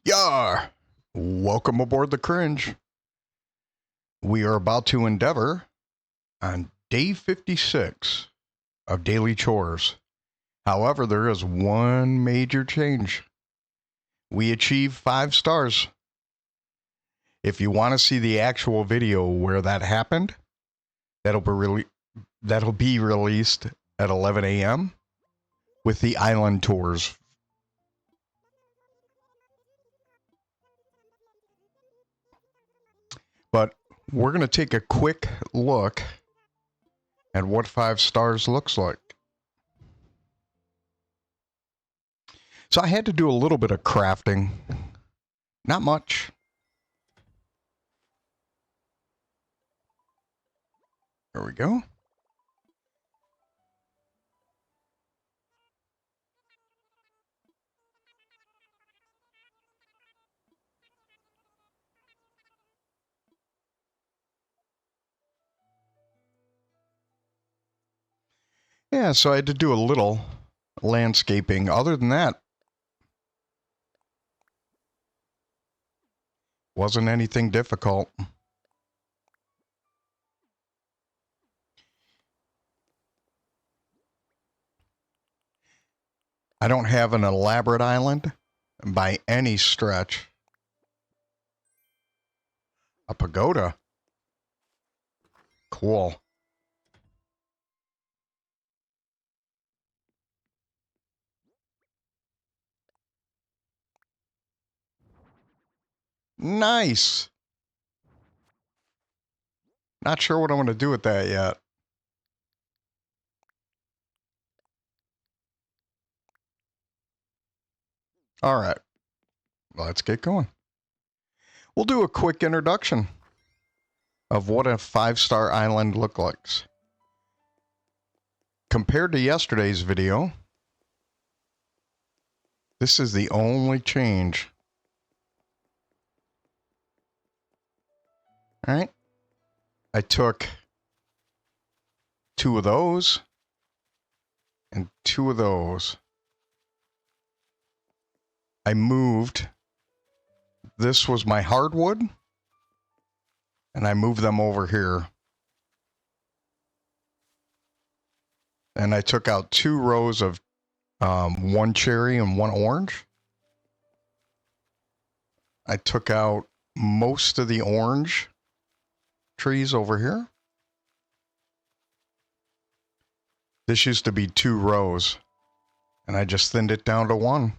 Yar! Welcome aboard the Cringe. We are about to endeavor on day 56 of daily chores. However, there is one major change. We achieved 5 stars. If you want to see the actual video where that happened, that'll be released at 11 a.m. with the island tours. But we're going to take a quick look at what 5 stars looks like. So I had to do a little bit of crafting. Not much. There we go. Yeah, so I had to do a little landscaping. Other than that, wasn't anything difficult. I don't have an elaborate island by any stretch. A pagoda. Cool. Nice. Not sure what I'm going to do with that yet. All right. Let's get going. We'll do a quick introduction of what a 5-star island looks like. Compared to yesterday's video, this is the only change. All right. I took 2 of those and 2 of those. I moved. This was my hardwood, and I moved them over here. And I took out 2 rows of 1 cherry and 1 orange. I took out most of the orange trees over here. This used to be 2 rows, and I just thinned it down to 1.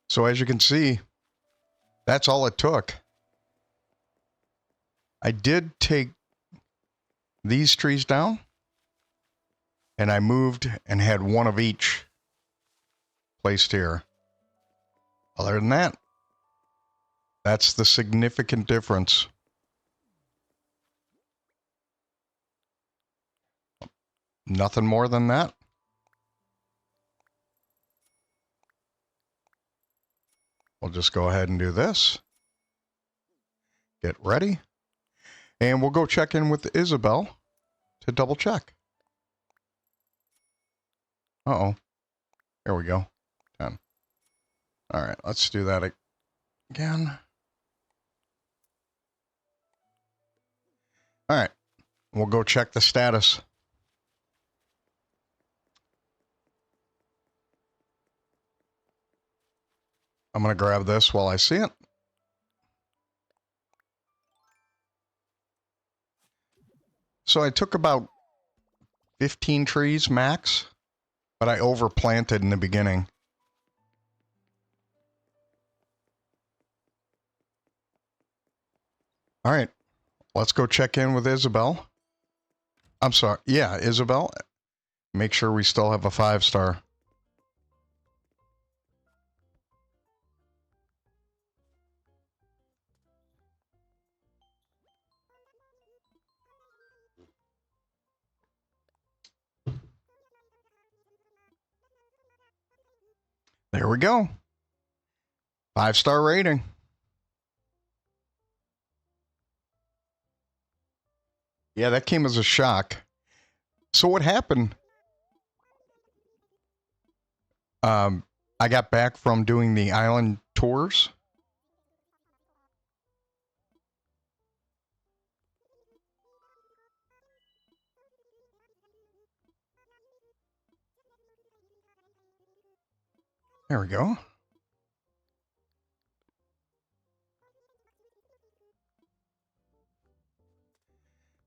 So as you can see, that's all it took. I did take these trees down, and I moved and had 1 of each placed here. Other than that, that's the significant difference. Nothing more than that. We'll just go ahead and do this. Get ready. And we'll go check in with Isabel to double check. Uh-oh. There we go. 10. All right, let's do that again. All right, we'll go check the status. I'm going to grab this while I see it. So I took about 15 trees max, but I overplanted in the beginning. All right, let's go check in with Isabel. I'm sorry. Yeah, Isabel. Make sure we still have a 5-star. There we go. 5-star rating. Yeah, that came as a shock. So what happened I got back from doing the island tours. There we go.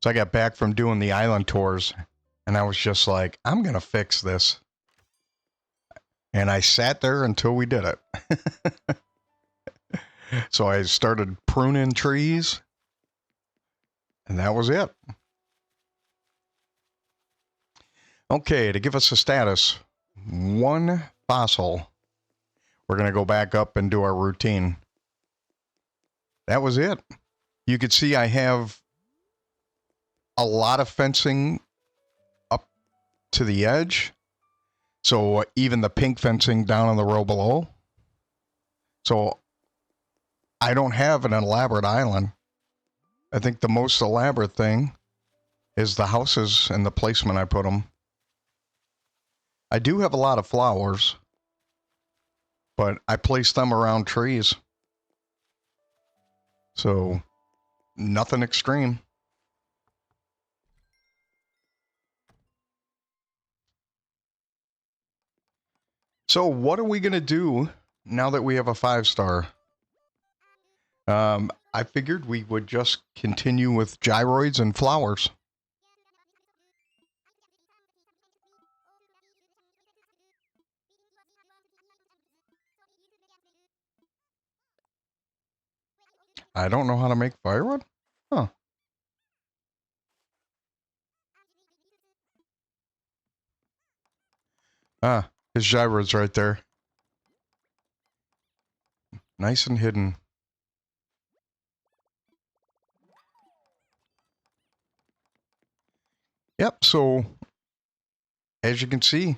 So I got back from doing the island tours, and I was just like, I'm going to fix this. And I sat there until we did it. So I started pruning trees, and that was it. Okay, to give us a status, 1 fossil. We're going to go back up and do our routine. That was it. You could see I have a lot of fencing up to the edge. So even the pink fencing down on the row below. So I don't have an elaborate island. I think the most elaborate thing is the houses and the placement I put them. I do have a lot of flowers, but I place them around trees. So nothing extreme. So what are we going to do now that we have a 5-star? I figured we would just continue with gyroids and flowers. I don't know how to make firewood? Huh. Ah, his gyroid's right there. Nice and hidden. Yep, so as you can see,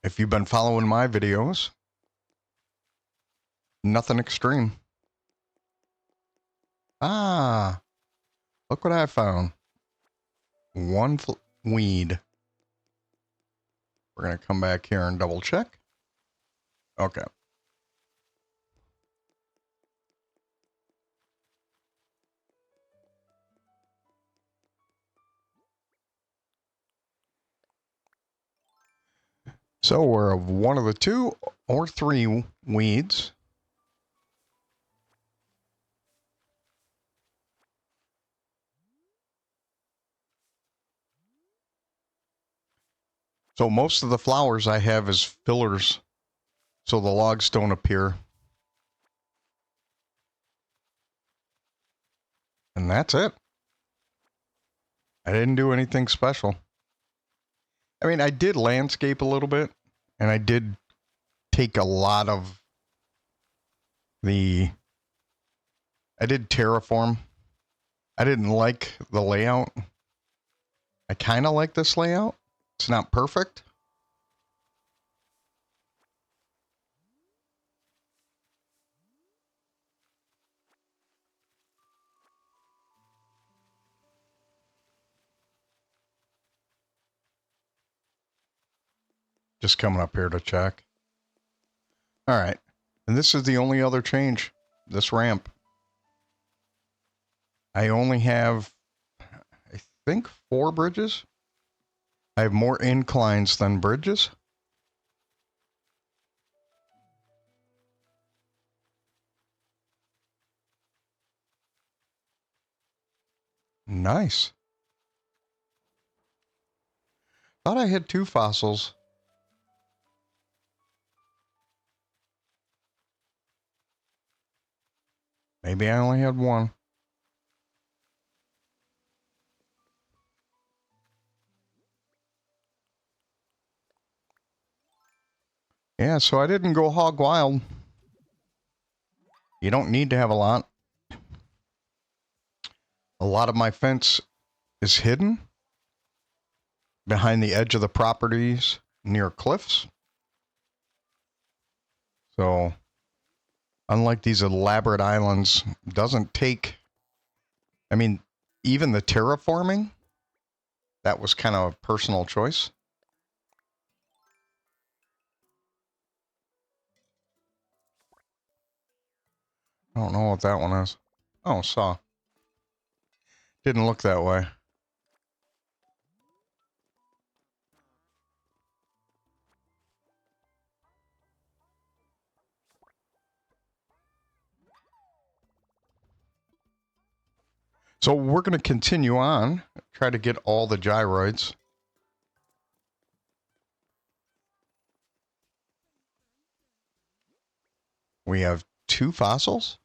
if you've been following my videos, nothing extreme. Ah, look what I found. 1 weed. We're going to come back here and double check. Okay. So we're of one of the 2 or 3 weeds. So most of the flowers I have is fillers, so the logs don't appear. And that's it. I didn't do anything special. I mean, I did landscape a little bit, and I did take a lot of I did terraform. I didn't like the layout. I kind of like this layout. It's not perfect. Just coming up here to check. All right. And this is the only other change. This ramp. I only have, I think, 4 bridges. I have more inclines than bridges. Nice. Thought I had 2 fossils. Maybe I only had 1. Yeah, so I didn't go hog wild. You don't need to have a lot. A lot of my fence is hidden behind the edge of the properties near cliffs. So, unlike these elaborate islands, doesn't take, I mean, even the terraforming, that was kind of a personal choice. I don't know what that one is. Oh, saw. Didn't look that way. So we're going to continue on, try to get all the gyroids. We have 2 fossils.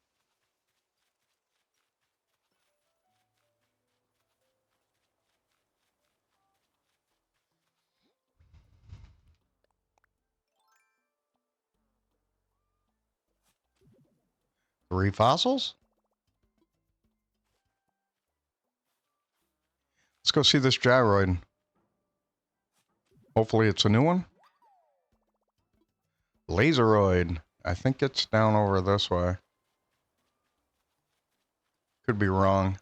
Three fossils. Let's go see this gyroid. Hopefully it's a new one. Laseroid. I think it's down over this way. Could be wrong.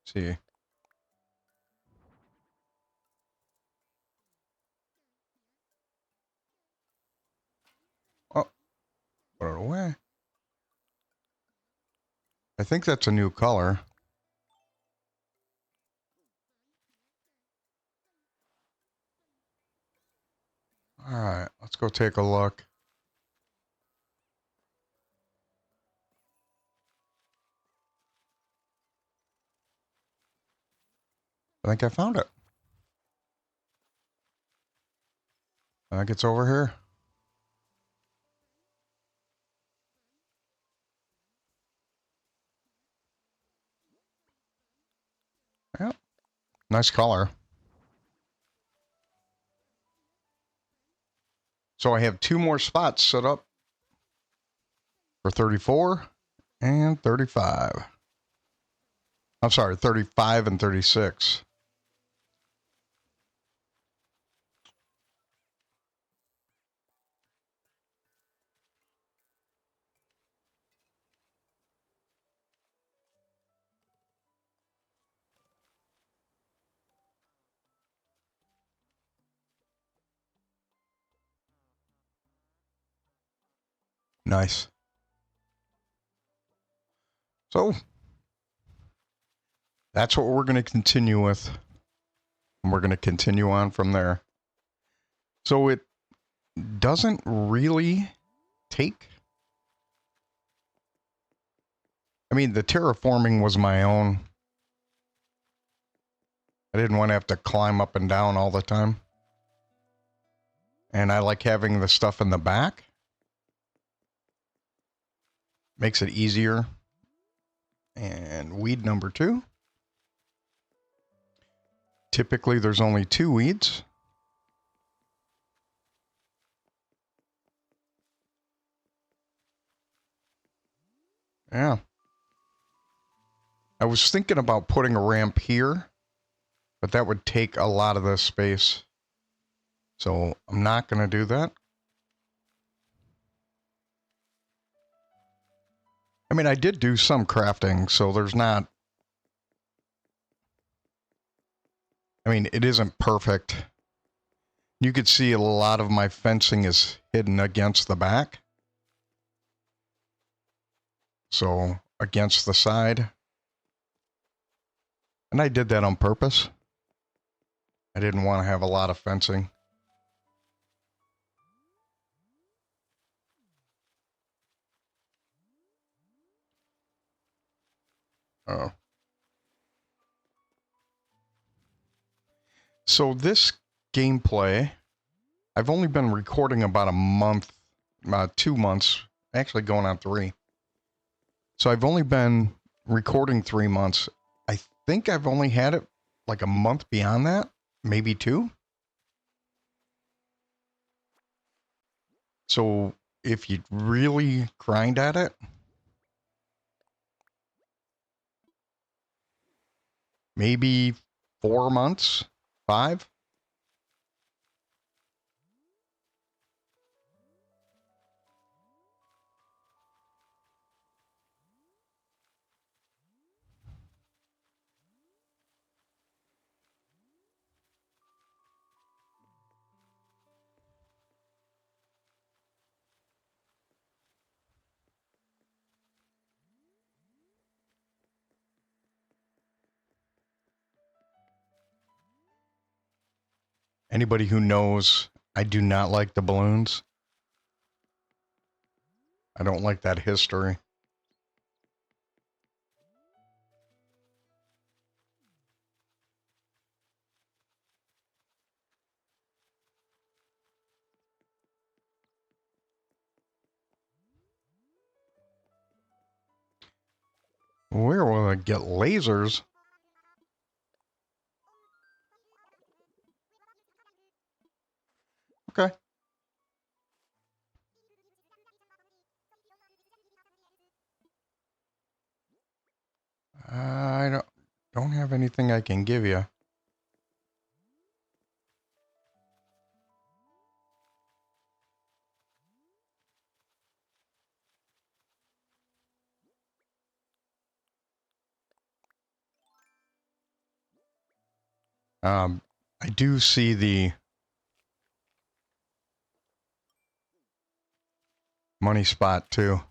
Let's see. Oh, put it away. I think that's a new color. All right, let's go take a look. I think I found it. I think it's over here. Yep. Nice color. So I have 2 more spots set up for 34 and 35. I'm sorry, 35 and 36. Nice. So that's what we're going to continue with. And we're going to continue on from there. So it doesn't really take. I mean, the terraforming was my own. I didn't want to have to climb up and down all the time. And I like having the stuff in the back. Makes it easier. And weed number 2. Typically, there's only 2 weeds. Yeah. I was thinking about putting a ramp here, but that would take a lot of this space. So I'm not going to do that. I mean, I did do some crafting, so there's not. I mean, it isn't perfect. You could see a lot of my fencing is hidden against the back. So against the side. And I did that on purpose. I didn't want to have a lot of fencing. Oh. So this gameplay, I've only been recording about a month, 2 months, actually going on 3. So I've only been recording 3 months. I think I've only had it like a month beyond that, maybe 2. So if you really grind at it, maybe 4 months, 5. Anybody who knows, I do not like the balloons. I don't like that history. Where will I get lasers? Okay. I don't have anything I can give you. I do see the money spot too.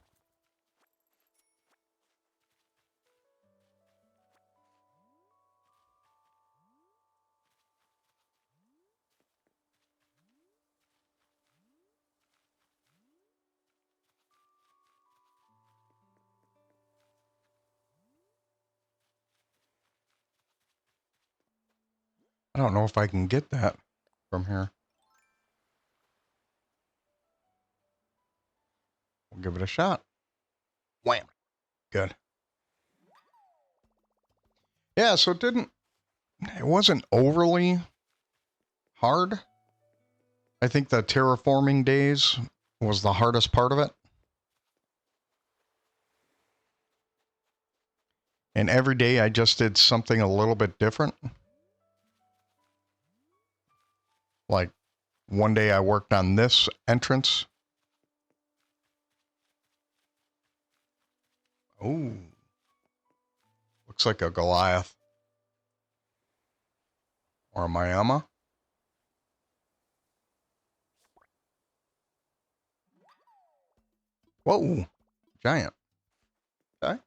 I don't know if I can get that from here. We'll give it a shot. Wham. Good. Yeah, so it wasn't overly hard. I think the terraforming days was the hardest part of it. And every day I just did something a little bit different. Like one day I worked on this entrance. Oh, looks like a Goliath or a Miami. Whoa, giant. Okay.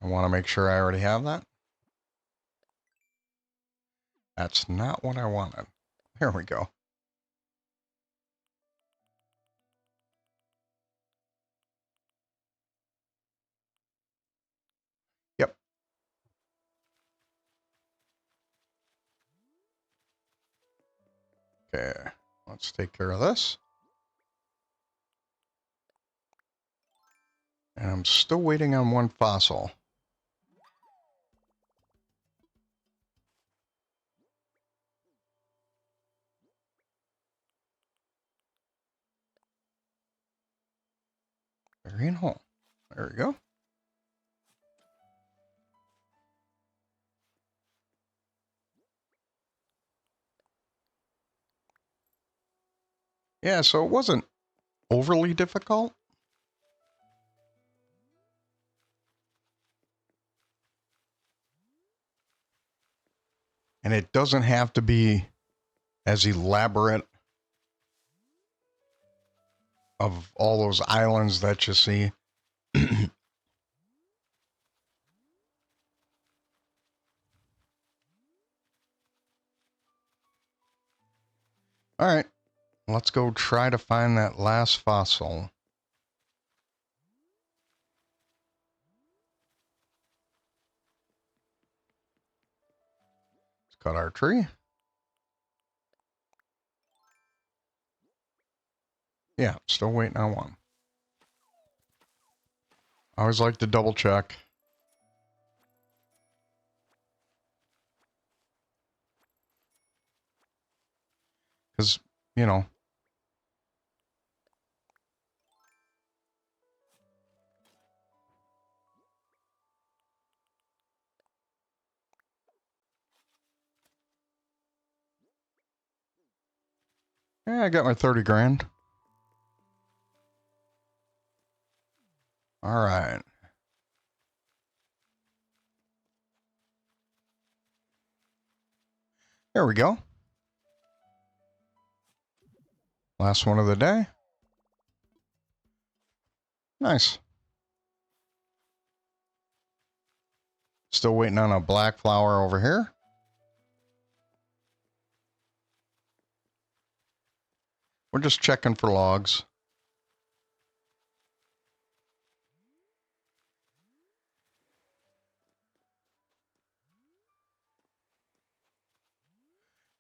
I want to make sure I already have that. That's not what I wanted. Here we go. Yep. Okay, let's take care of this. And I'm still waiting on one fossil. Green hole. There we go. Yeah, so it wasn't overly difficult. And it doesn't have to be as elaborate of all those islands that you see. All right, let's go try to find that last fossil. Let's cut our tree. Yeah, still waiting on one. I always like to double check. Because, you know. Yeah, I got my 30 grand. All right. There we go. Last one of the day. Nice. Still waiting on a black flower over here. We're just checking for logs.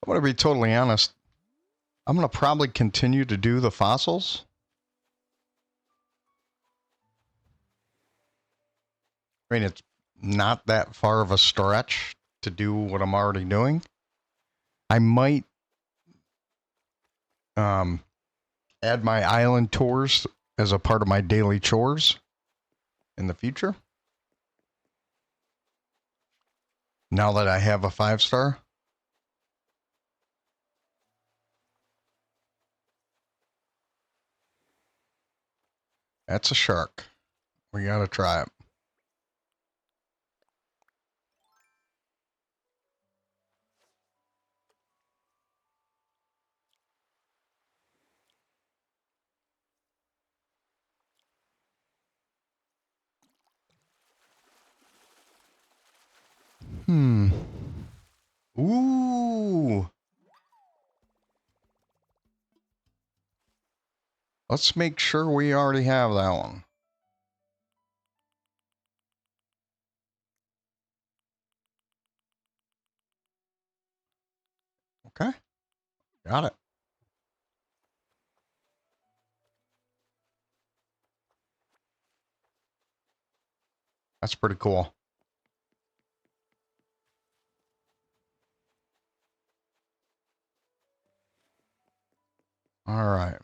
I'm going to be totally honest. I'm going to probably continue to do the fossils. I mean, it's not that far of a stretch to do what I'm already doing. I might add my island tours as a part of my daily chores in the future. Now that I have a 5-star. That's a shark. We gotta try it. Ooh. Let's make sure we already have that one. Okay. Got it. That's pretty cool. All right.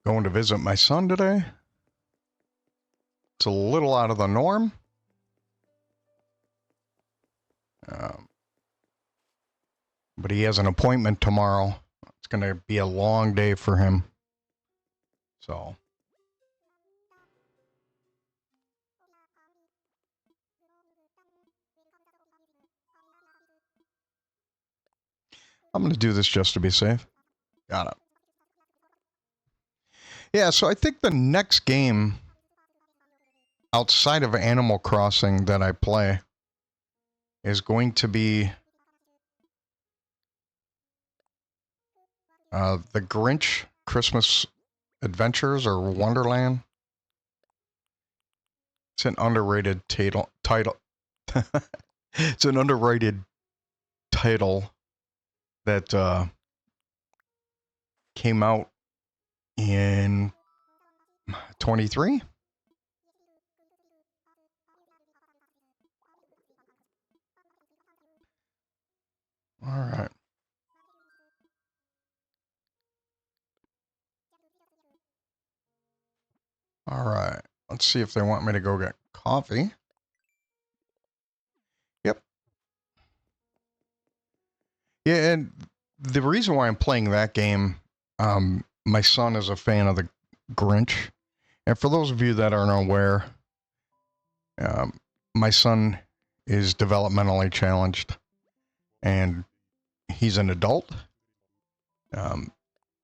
Going to visit my son today. It's a little out of the norm. But he has an appointment tomorrow. It's going to be a long day for him. So. I'm going to do this just to be safe. Got it. Yeah, so I think the next game outside of Animal Crossing that I play is going to be the Grinch Christmas Adventures or Wonderland. It's an underrated title. It's an underrated title that came out in 23. All right. All right. Let's see if they want me to go get coffee. Yep. Yeah, and the reason why I'm playing that game, my son is a fan of the Grinch. And for those of you that aren't aware, my son is developmentally challenged and he's an adult,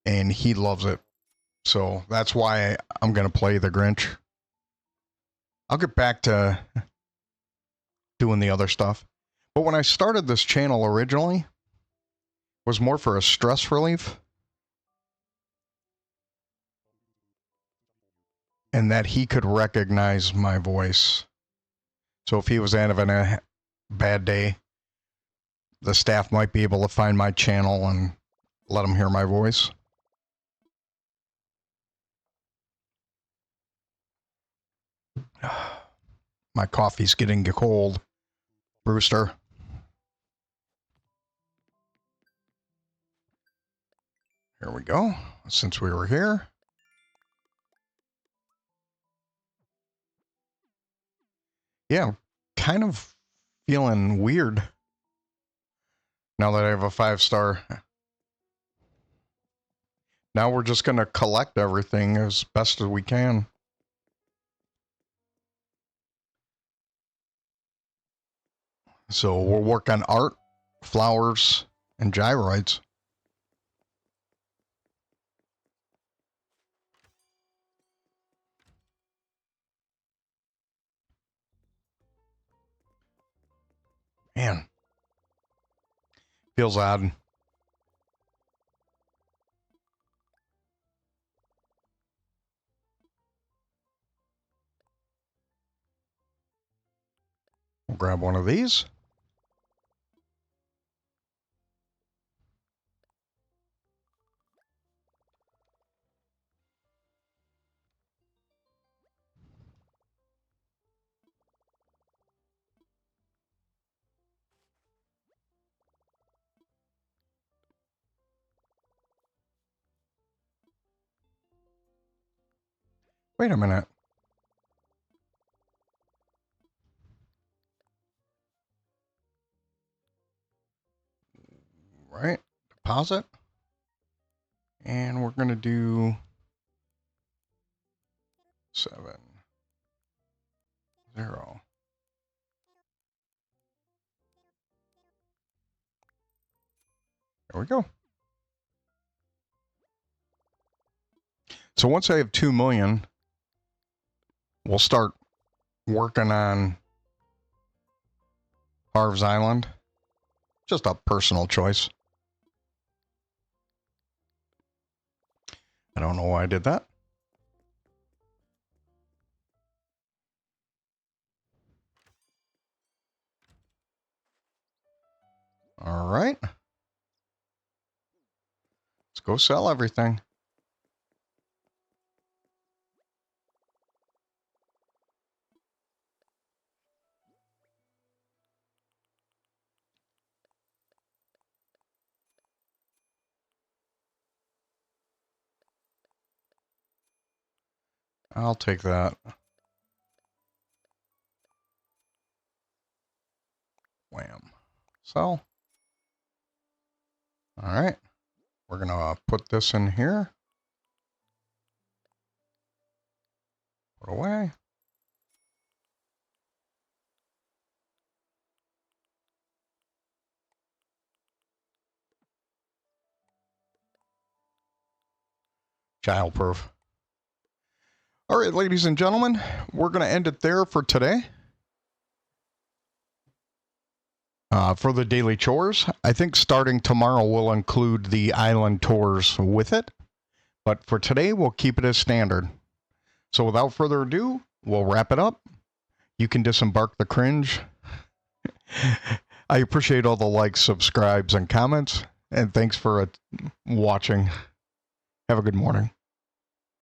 and he loves it. So that's why I'm going to play the Grinch. I'll get back to doing the other stuff. But when I started this channel originally, it was more for a stress relief. And that he could recognize my voice. So if he was having a bad day, the staff might be able to find my channel and let him hear my voice. My coffee's getting cold, Brewster. Here we go. Since we were here. Yeah, kind of feeling weird now that I have a 5-star. Now we're just going to collect everything as best as we can. So we'll work on art, flowers, and gyroids. Man. Feels odd. We'll grab one of these. Wait a minute. Right, deposit. And we're going to do 7, 0. There we go. So once I have 2 million, we'll start working on Harv's Island. Just a personal choice. I don't know why I did that. All right. Let's go sell everything. I'll take that. Wham. Sell. All right. We're going to put this in here. Put away. Childproof. All right, ladies and gentlemen, we're going to end it there for today. For the daily chores, I think starting tomorrow we'll include the island tours with it. But for today, we'll keep it as standard. So without further ado, we'll wrap it up. You can disembark the cringe. I appreciate all the likes, subscribes, and comments. And thanks for watching. Have a good morning.